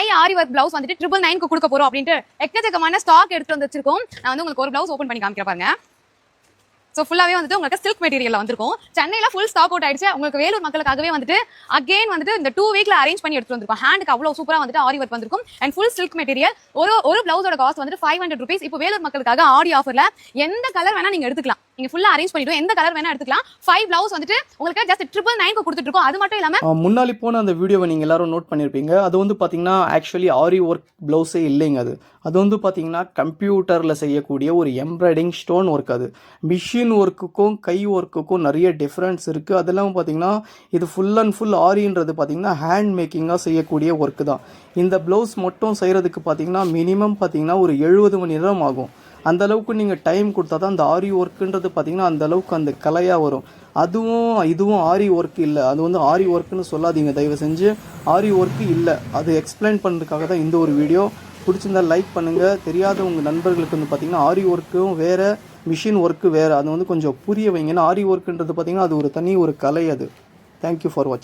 High ஆரி work blouse வந்துட்டு 999 கொடுக்க போறோம் அப்படின்ட்டு எக்கச்சக்கமான ஸ்டாக் எடுத்து வந்து வச்சிருக்கோம். நான் வந்து உங்களுக்கு ஒரு பிளவுஸ் ஓபன் பண்ணி காமிக்கிறேன் பாருங்க. ஸோ ஃபுல்லாவே வந்துட்டு உங்களுக்கு சில்க் மெட்டீரியல் வந்திருக்கும். சென்னையில ஃபுல் ஸ்டாக் அவுட் ஆயிடுச்சு. உங்களுக்கு வேலூர் மக்களுக்காகவே வந்துட்டு அகைன் வந்துட்டு இந்த 2 வீக்ல அரேஞ்ச் பண்ணி எடுத்து வந்திருக்கோம். ஹேண்டுக்கு அவ்வளவு சூப்பரா வந்துட்டு ஆரி ஒர்க் வந்திருக்கும் அண்ட் ஃபுல் சில்க் மெட்டீரியல். ஒரு பிளவுஸோட காஸ்ட் வந்துட்டு 500 rupees. இப்போ வேலூர் மக்களுக்காக ஆடி ஆஃபர்ல எந்த கலர் வேணா நீங்க எடுத்துக்கலாம். நீங்க ஃபுல்லா அரேஞ்ச் பண்ணிட்டு எந்த கலர் வேணா எடுத்துக்கலாம். 5 பிளவுஸ் வந்துட்டு உங்களுக்கு ஜஸ்ட் 999 கொடுத்துட்டு இருக்கோம். அது மட்டும் இல்லாம முன்னாடி போன அந்த வீடியோவை நீங்க எல்லாரும் நோட் பண்ணிருப்பீங்க. அது வந்து பாத்தீங்கன்னா ஆக்சுவலி ஆரி ஒர்க் பிளவுஸே இல்லைங்க. அது வந்து பாத்தீங்கன்னா கம்ப்யூட்டர்ல செய்யக்கூடிய ஒரு எம்ப்ராய்டிங் ஸ்டோன் ஒர்க். அது மிஷின் ஒர்க்குக்கும் கை ஒர்க்குக்கும் நிறைய டிஃப்ரென்ஸ் இருக்குது. அதெல்லாம் பார்த்தீங்கன்னா இது ஃபுல் அண்ட் ஃபுல் ஆரின்றது பார்த்தீங்கன்னா ஹேண்ட் மேக்கிங்காக செய்யக்கூடிய ஒர்க்கு தான். இந்த ப்ளவுஸ் மட்டும் செய்கிறதுக்கு பார்த்தீங்கன்னா மினிமம் பார்த்தீங்கன்னா ஒரு 70 மணி நேரம் ஆகும். அந்தளவுக்கு நீங்கள் டைம் கொடுத்தா தான் அந்த ஆரி ஒர்க்குன்றது பார்த்தீங்கன்னா அந்தளவுக்கு அந்த கலையாக வரும். இதுவும் ஆரி ஒர்க் இல்லை. அது வந்து ஆரி ஒர்க்குன்னு சொல்லாதீங்க தயவு செஞ்சு. ஆரி ஒர்க்கு இல்லை. அது எக்ஸ்பிளைன் பண்ணுறதுக்காக தான் இந்த ஒரு வீடியோ. பிடிச்சிருந்தால் லைக் பண்ணுங்கள். தெரியாத உங்கள் நண்பர்களுக்கு வந்து பார்த்தீங்கன்னா ஆரி ஒர்க்கும் வேறு, மிஷின் ஒர்க்கு வேறு. அது வந்து கொஞ்சம் புரிய வைங்கன்னா ஆரி ஒர்க்குன்றது பார்த்தீங்கன்னா அது ஒரு தனி ஒரு கலை. அது தேங்க்யூ ஃபார் வாட்சிங்.